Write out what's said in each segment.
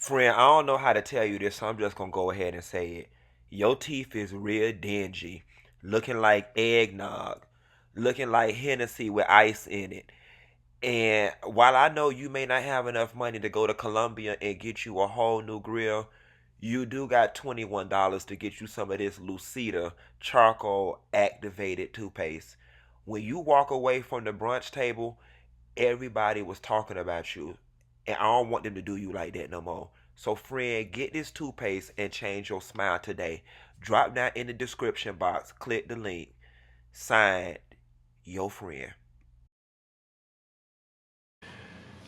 Friend, I don't know how to tell you this, so I'm just gonna go ahead and say it. Your teeth is real dingy, looking like eggnog, looking like Hennessy with ice in it. And while I know you may not have enough money to go to Columbia and get you a whole new grill, you do got $21 to get you some of this Lucida charcoal activated toothpaste. When you walk away from the brunch table, everybody was talking about you. And I don't want them to do you like that no more. So friend, get this toothpaste and change your smile today. Drop down in the description box, click the link. Signed, your friend.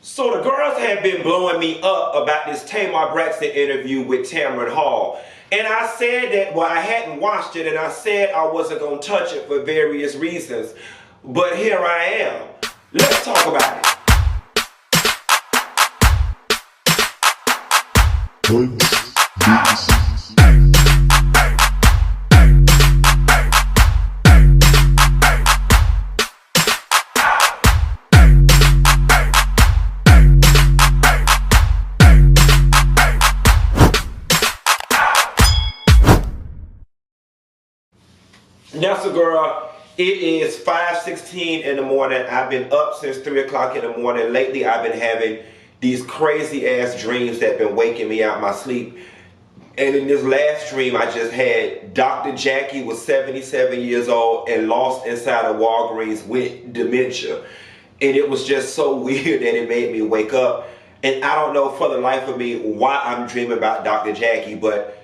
So the girls have been blowing me up about this Tamar Braxton interview with Tamron Hall. And I said that, well, I hadn't watched it, and I said I wasn't going to touch it for various reasons. But here I am. Let's talk about it. Now, so girl, it is 5:16 in the morning. I've been up since 3 o'clock in the morning. Lately, I've been having these crazy ass dreams that been waking me out my sleep. And in this last dream I just had, Dr. Jackie was 77 years old and lost inside of Walgreens with dementia. And it was just so weird that it made me wake up. And I don't know for the life of me why I'm dreaming about Dr. Jackie, but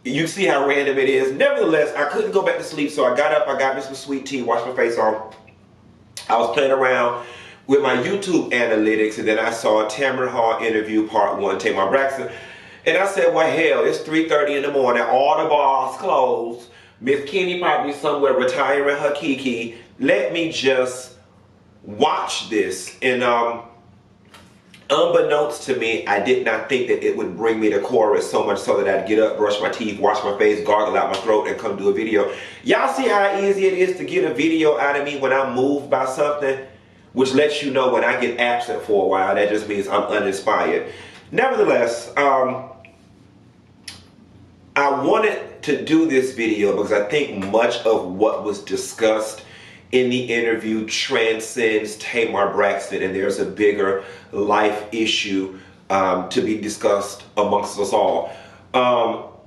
you see how random it is. Nevertheless, I couldn't go back to sleep, so I got up, I got me some sweet tea, washed my face off. I was playing around with my YouTube analytics, and then I saw a Tamron Hall interview, part 1, Tamar Braxton. And I said, well, hell, it's 3:30 in the morning, all the bars closed. Miss Kenny probably somewhere retiring her kiki. Let me just watch this. And unbeknownst to me, I did not think that it would bring me to chorus so much so that I'd get up, brush my teeth, wash my face, gargle out my throat, and come do a video. Y'all see how easy it is to get a video out of me when I'm moved by something? Which lets you know when I get absent for a while, that just means I'm uninspired. Nevertheless, I wanted to do this video because I think much of what was discussed in the interview transcends Tamar Braxton, and there's a bigger life issue to be discussed amongst us all.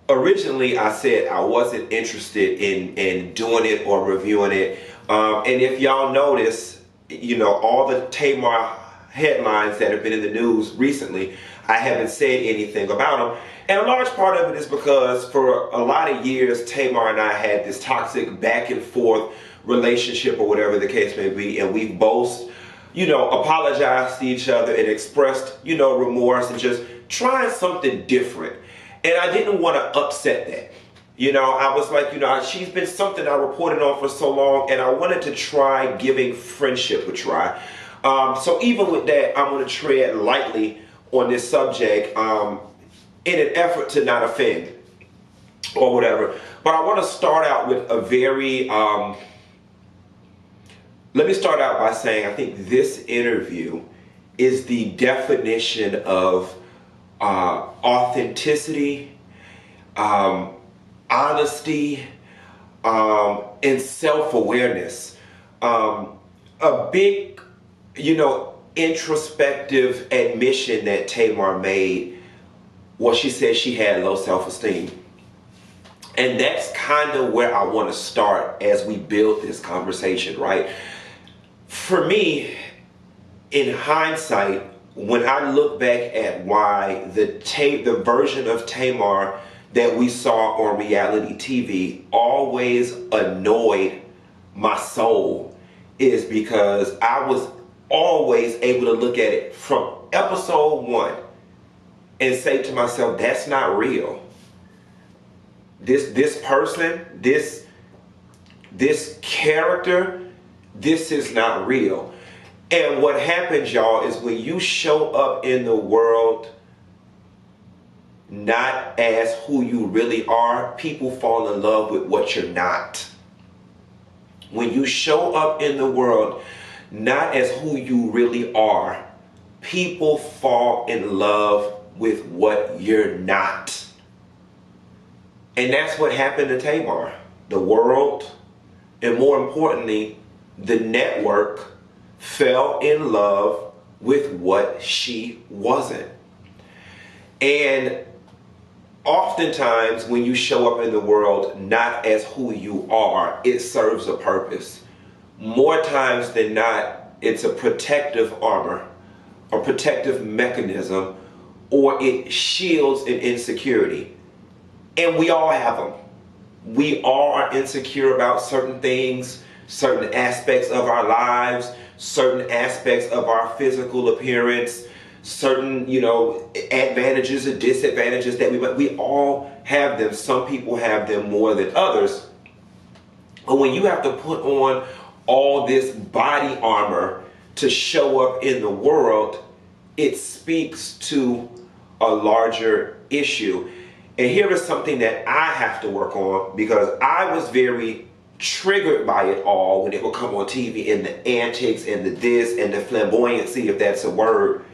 Originally, I said I wasn't interested in doing it or reviewing it. And if y'all notice, you know, all the Tamar headlines that have been in the news recently, I haven't said anything about them. And a large part of it is because for a lot of years, Tamar and I had this toxic back and forth relationship or whatever the case may be. And we both, you know, apologized to each other and expressed, you know, remorse and just trying something different. And I didn't want to upset that. You know, I was like, you know, she's been something I reported on for so long, and I wanted to try giving friendship a try. So even with that, I'm going to tread lightly on this subject in an effort to not offend or whatever. But I want to start out with a very, let me start out by saying I think this interview is the definition of authenticity, honesty, and self-awareness. A big, you know, introspective admission that Tamar made was she said she had low self-esteem. And that's kind of where I want to start as we build this conversation, right? For me, in hindsight, when I look back at why the version of Tamar that we saw on reality TV always annoyed my soul, is because I was always able to look at it from episode 1 and say to myself, that's not real. This person, this character, this is not real. And what happens, y'all, is when you show up in the world not as who you really are, people fall in love with what you're not. When you show up in the world not as who you really are, people fall in love with what you're not. And that's what happened to Tamar. The world, and more importantly, the network, fell in love with what she wasn't. And oftentimes when you show up in the world not as who you are, it serves a purpose. More times than not, it's a protective armor, a protective mechanism, or it shields an insecurity. And we all have them. We all are insecure about certain things, certain aspects of our lives, certain aspects of our physical appearance, certain, advantages and disadvantages that we all have them. Some people have them more than others. But when you have to put on all this body armor to show up in the world, it speaks to a larger issue. And here is something that I have to work on, because I was very triggered by it all when it would come on TV, and the antics and the this and the flamboyancy, if that's a word.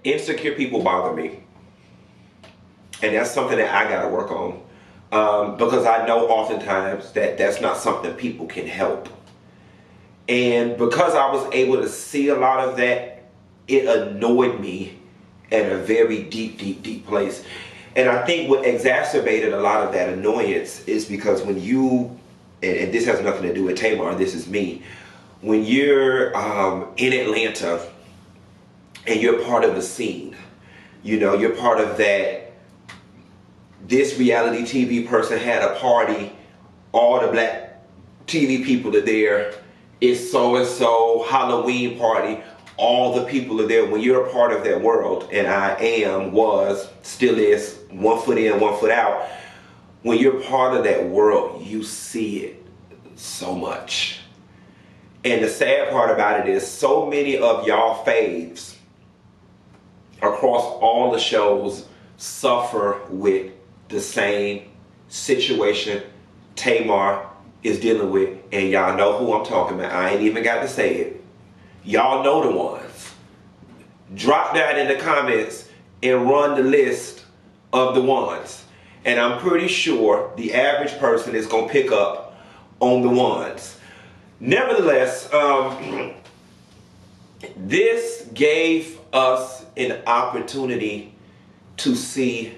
Insecure people bother me. And that's something that I gotta work on. Because I know oftentimes that that's not something people can help. And because I was able to see a lot of that, it annoyed me at a very deep place. And I think what exacerbated a lot of that annoyance is because when you, and this has nothing to do with Tamar, this is me, when you're in Atlanta and you're part of the scene, you're part of that, this reality TV person had a party, all the black TV people are there, it's so-and-so Halloween party, all the people are there. When you're a part of that world, and I was, still is, 1 foot in, 1 foot out, when you're part of that world, you see it so much. And the sad part about it is so many of y'all faves across all the shows suffer with the same situation Tamar is dealing with, and y'all know who I'm talking about. I ain't even got to say it. Y'all know the ones. Drop down in the comments and run the list of the ones. And I'm pretty sure the average person is going to pick up on the ones. Nevertheless, this gave us an opportunity to see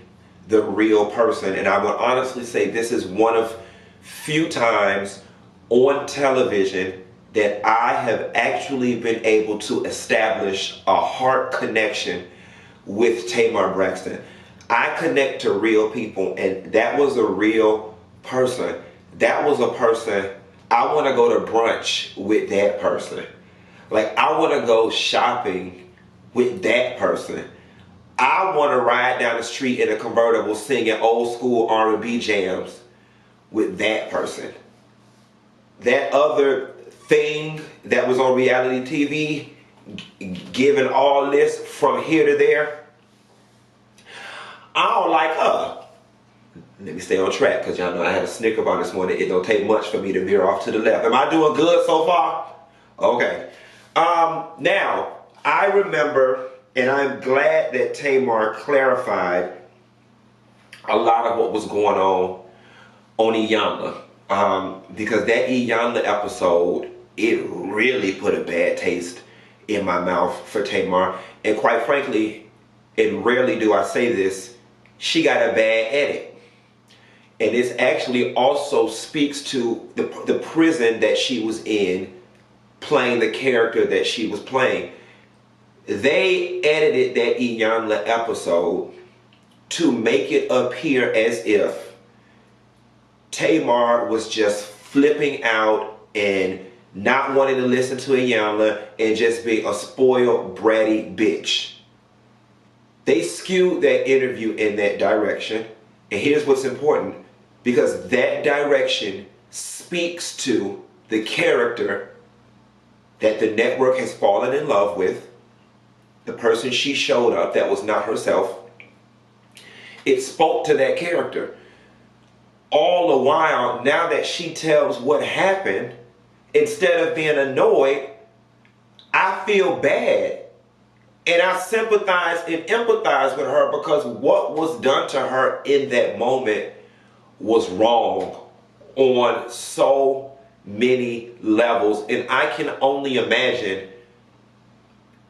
the real person. And I would honestly say this is one of few times on television that I have actually been able to establish a heart connection with Tamar Braxton. I connect to real people, and that was a real person. That was a person, I want to go to brunch with that person. Like, I want to go shopping with that person. I want to ride down the street in a convertible singing old school R&B jams with that person. That other thing that was on reality TV, giving all this from here to there, I don't like her. Let me stay on track, because y'all know I had a Snicker bar this morning. It don't take much for me to veer off to the left. Am I doing good so far? Okay. Now, I remember, and I'm glad that Tamar clarified a lot of what was going on Iyanla. Because that Iyanla episode, it really put a bad taste in my mouth for Tamar. And quite frankly, and rarely do I say this, she got a bad edit. And this actually also speaks to the prison that she was in, playing the character that she was playing. They edited that Iyanla episode to make it appear as if Tamar was just flipping out and not wanting to listen to Iyanla and just being a spoiled, bratty bitch. They skewed that interview in that direction. And here's what's important, because that direction speaks to the character that the network has fallen in love with, the person she showed up that was not herself. It spoke to that character. All the while, now that she tells what happened, instead of being annoyed, I feel bad. And I sympathize and empathize with her because what was done to her in that moment was wrong on so many levels. And I can only imagine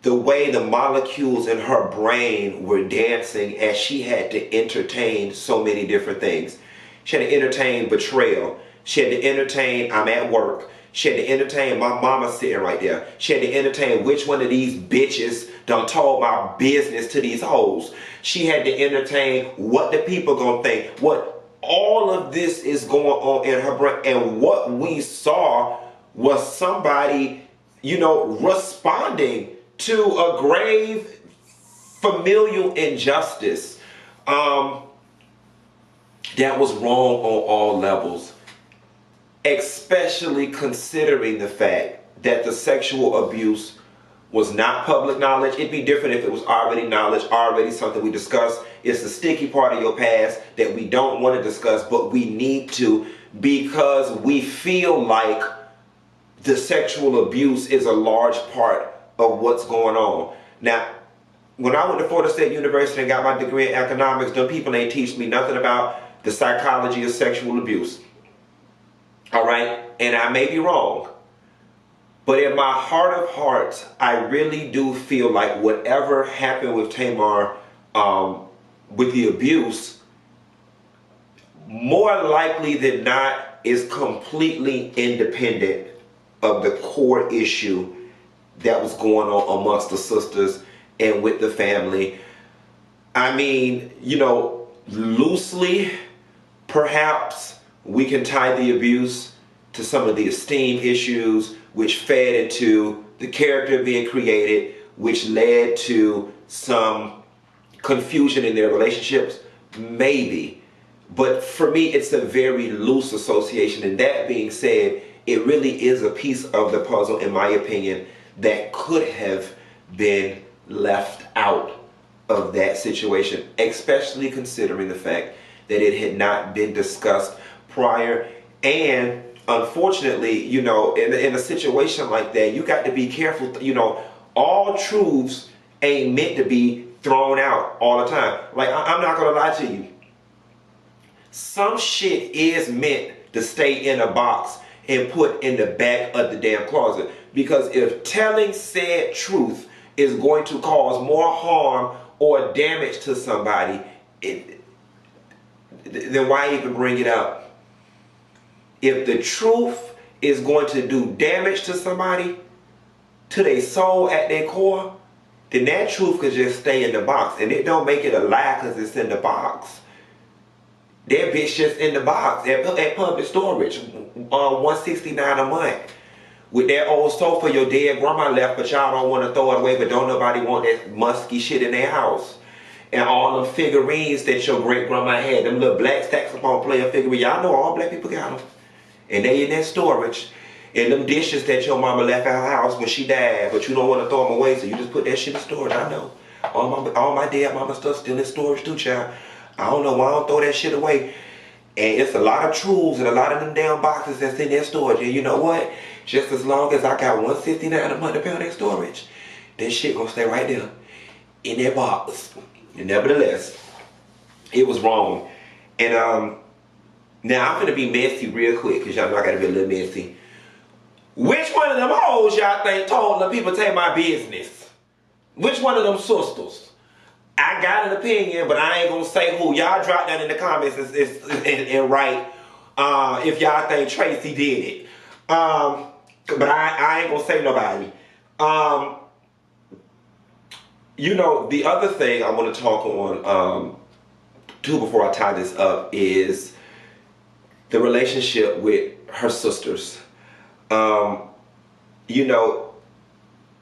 the way the molecules in her brain were dancing as she had to entertain so many different things. She had to entertain betrayal. She had to entertain I'm at work. She had to entertain my mama sitting right there. She had to entertain which one of these bitches done told my business to these hoes. She had to entertain what the people gonna think. What all of this is going on in her brain. And what we saw was somebody, responding to a grave familial injustice that was wrong on all levels. Especially considering the fact that the sexual abuse was not public knowledge. It'd be different if it was already knowledge, already something we discussed. It's the sticky part of your past that we don't want to discuss, but we need to because we feel like the sexual abuse is a large part of what's going on. Now, when I went to Florida State University and got my degree in economics, them people ain't teach me nothing about the psychology of sexual abuse. All right, and I may be wrong, but in my heart of hearts, I really do feel like whatever happened with Tamar, with the abuse, more likely than not is completely independent of the core issue that was going on amongst the sisters and with the family. I mean, loosely, perhaps, we can tie the abuse to some of the esteem issues which fed into the character being created, which led to some confusion in their relationships, maybe. But for me, it's a very loose association. And that being said, it really is a piece of the puzzle, in my opinion, that could have been left out of that situation, especially considering the fact that it had not been discussed prior. And unfortunately, in a situation like that, you got to be careful. All truths ain't meant to be thrown out all the time. Like, I'm not gonna lie to you, some shit is meant to stay in a box and put in the back of the damn closet, because if telling said truth is going to cause more harm or damage to somebody, then why even bring it up? If the truth is going to do damage to somebody, to their soul at their core, then that truth could just stay in the box. And it don't make it a lie because it's in the box. That bitch just in the box at public storage, $169 a month. With that old sofa your dead grandma left, but y'all don't want to throw it away, but don't nobody want that musky shit in their house. And all them figurines that your great grandma had, them little black saxophone player figurines, y'all know all black people got them. And they in that storage. And them dishes that your mama left at her house when she died, but you don't want to throw them away, so you just put that shit in storage. I know. All my dead mama stuff still in storage too, child. I don't know why I don't throw that shit away. And it's a lot of truths and a lot of them damn boxes that's in that storage. And you know what? Just as long as I got $169 a month to pay on that storage, that shit gonna stay right there in that box. And nevertheless, it was wrong. And now I'm gonna be messy real quick, because y'all know I gotta be a little messy. Which one of them hoes y'all think told the people take my business? Which one of them sisters? I got an opinion, but I ain't gonna say who. Y'all drop that in the comments and write if y'all think Tracy did it. But I ain't gonna say nobody. The other thing I want to talk on too before I tie this up is the relationship with her sisters.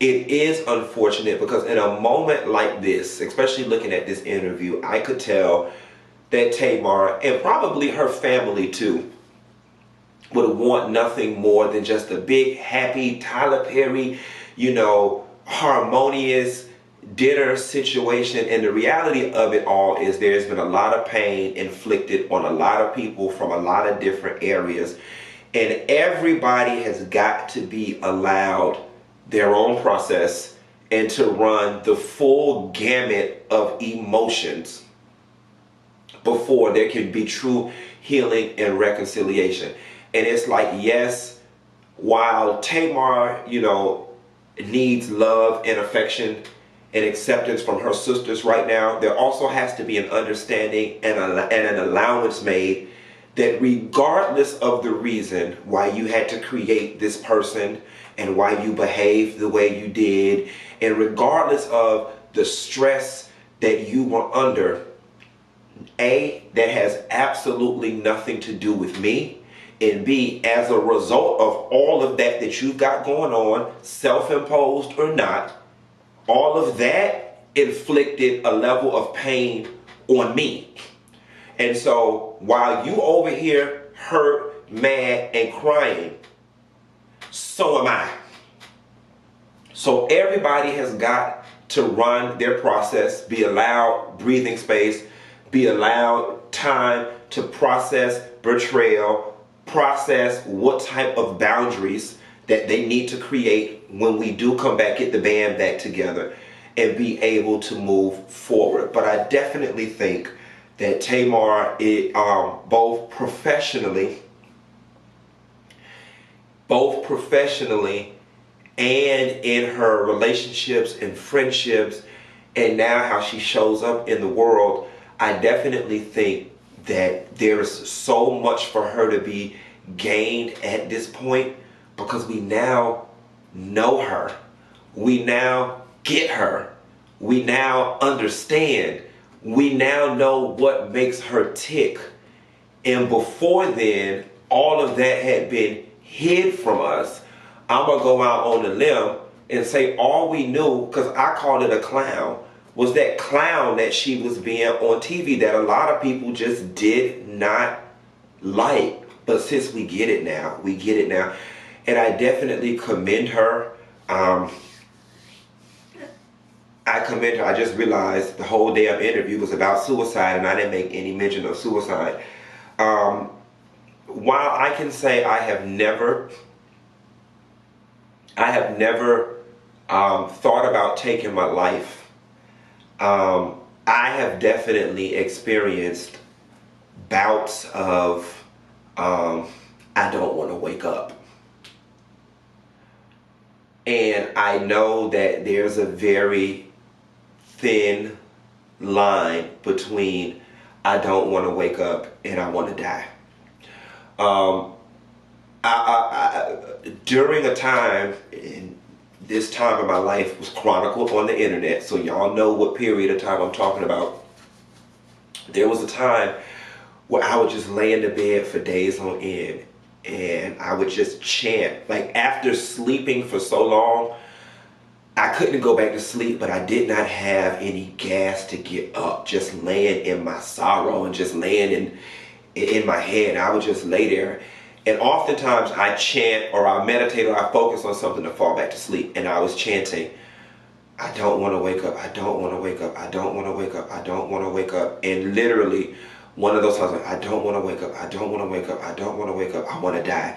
It is unfortunate because in a moment like this, especially looking at this interview, I could tell that Tamar, and probably her family too, would want nothing more than just a big, happy, Tyler Perry, harmonious dinner situation. And the reality of it all is there's been a lot of pain inflicted on a lot of people from a lot of different areas. And everybody has got to be allowed their own process and to run the full gamut of emotions before there can be true healing and reconciliation. And it's like, yes, while Tamar, needs love and affection and acceptance from her sisters right now, there also has to be an understanding and an allowance made that regardless of the reason why you had to create this person and why you behaved the way you did, and regardless of the stress that you were under, that has absolutely nothing to do with me, and B, as a result of all of that you've got going on, self-imposed or not, all of that inflicted a level of pain on me. And so while you over here hurt, mad, and crying, so am I. So everybody has got to run their process, be allowed breathing space, be allowed time to process betrayal, process what type of boundaries that they need to create when we do come back, get the band back together, and be able to move forward. But I definitely think that Tamar, both professionally and in her relationships and friendships, and now how she shows up in the world, I definitely think that there is so much for her to be gained at this point, because we now know her. We now get her. We now understand. We now know what makes her tick. And before then, all of that had been hid from us. I'm going to go out on a limb and say all we knew, because I called it a clown, was that clown that she was being on TV that a lot of people just did not like. But since we get it now, And I definitely commend her. I just realized the whole damn interview was about suicide, and I didn't make any mention of suicide. While I can say I have never thought about taking my life, I have definitely experienced bouts of I don't want to wake up. And I know that there's a very thin line between I don't want to wake up and I want to die. During a time, and this time of my life was chronicled on the internet, so y'all know what period of time I'm talking about. There was a time where I would just lay in the bed for days on end, and I would just chant. Like, after sleeping for so long, I couldn't go back to sleep, but I did not have any gas to get up. Just laying in my sorrow and just laying in my head. I would just lay there. And oftentimes I chant or I meditate or I focus on something to fall back to sleep. And I was chanting, I don't want to wake up. I don't want to wake up. I don't want to wake up. I don't want to wake up. And literally one of those times, I don't want to wake up. I don't want to wake up. I don't want to wake up. I want to die.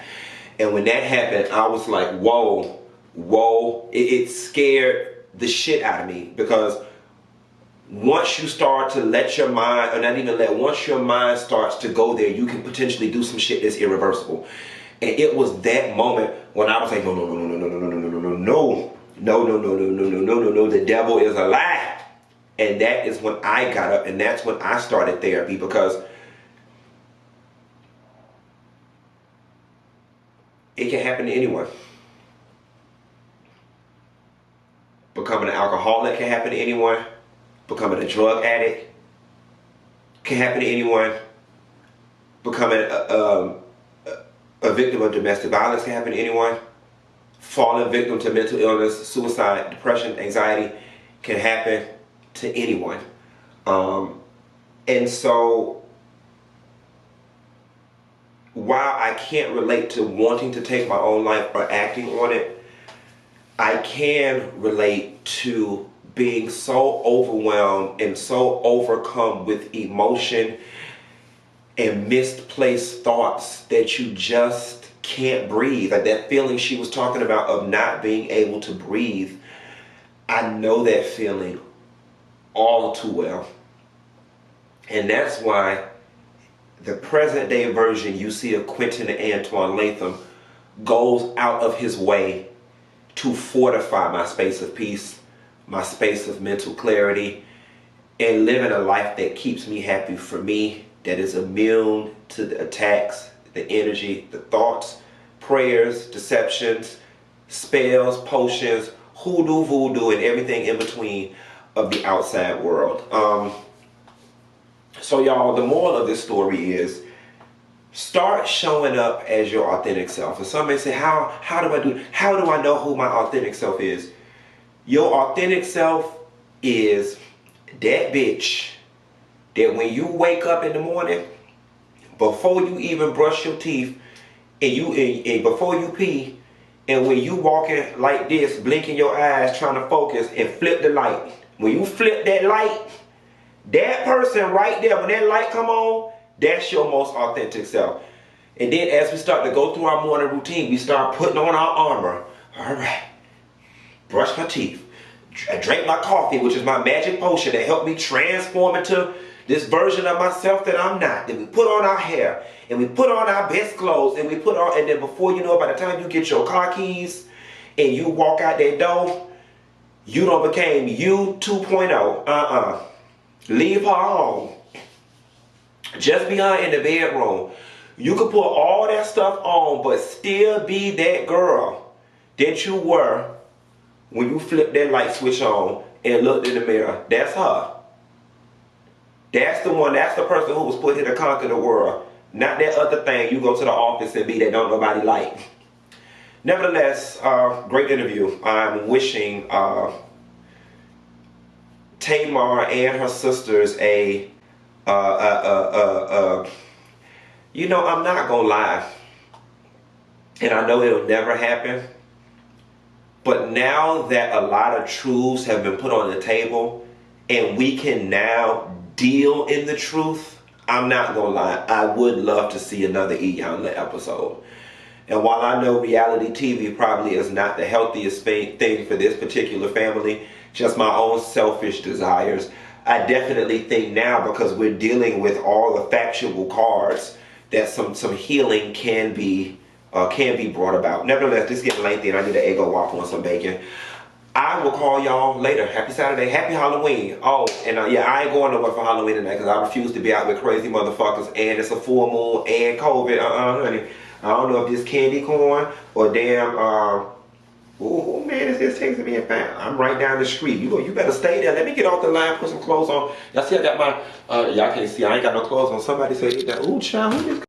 And when that happened, I was like, whoa. It scared the shit out of me, because once you start to let your mind, or not even once your mind starts to go there, you can potentially do some shit that's irreversible. And it was that moment when I was like, no, the devil is a lie. And that is when I got up, and that's when I started therapy, because it can happen to anyone. Becoming an alcoholic can happen to anyone. Becoming a drug addict can happen to anyone. Becoming a victim of domestic violence can happen to anyone. Falling victim to mental illness, suicide, depression, anxiety can happen to anyone. And so, while I can't relate to wanting to take my own life or acting on it, I can relate to being so overwhelmed and so overcome with emotion and misplaced thoughts that you just can't breathe. Like that feeling she was talking about of not being able to breathe. I know that feeling all too well. And that's why the present day version you see of Quentin and Antoine Latham goes out of his way to fortify my space of peace, my space of mental clarity, and living a life that keeps me happy for me, that is immune to the attacks, the energy, the thoughts, prayers, deceptions, spells, potions, hoodoo, voodoo, and everything in between of the outside world. So y'all, the moral of this story is start showing up as your authentic self. And some may say, how do I do? How do I know who my authentic self is? Your authentic self is that bitch that when you wake up in the morning, before you even brush your teeth, and before you pee, and when you walking like this, blinking your eyes, trying to focus, and flip the light. When you flip that light, that person right there, when that light come on, that's your most authentic self. And then as we start to go through our morning routine, we start putting on our armor. All right, brush my teeth. I drank my coffee, which is my magic potion that helped me transform into this version of myself that I'm not. Then we put on our hair, and we put on our best clothes, and we put on, and then before you know, by the time you get your car keys and you walk out that door, you done became you 2.0. Leave her home. Just be her in the bedroom. You could put all that stuff on, but still be that girl that you were when you flipped that light switch on and looked in the mirror. That's her. That's the one, that's the person who was put here to conquer the world. Not that other thing you go to the office and be that don't nobody like. Nevertheless, great interview. I'm wishing Tamar and her sisters you know, I'm not gonna lie, and I know it'll never happen, but now that a lot of truths have been put on the table and we can now deal in the truth, I'm not gonna lie, I would love to see another Iyanla episode. And while I know reality TV probably is not the healthiest thing for this particular family, just my own selfish desires, I definitely think now, because we're dealing with all the factual cards, that some healing can be brought about. Nevertheless, this is getting lengthy and I need an Eggo waffle and some bacon. I will call y'all later. Happy Saturday. Happy Halloween. Oh, and yeah, I ain't going nowhere for Halloween tonight because I refuse to be out with crazy motherfuckers, and it's a full moon and COVID. Honey. I don't know if this candy corn or damn, who man is this texting me in fact? I'm right down the street. You better stay there. Let me get off the line, put some clothes on. Y'all see I got my, y'all can't see, I ain't got no clothes on. Somebody say, ooh, child, who this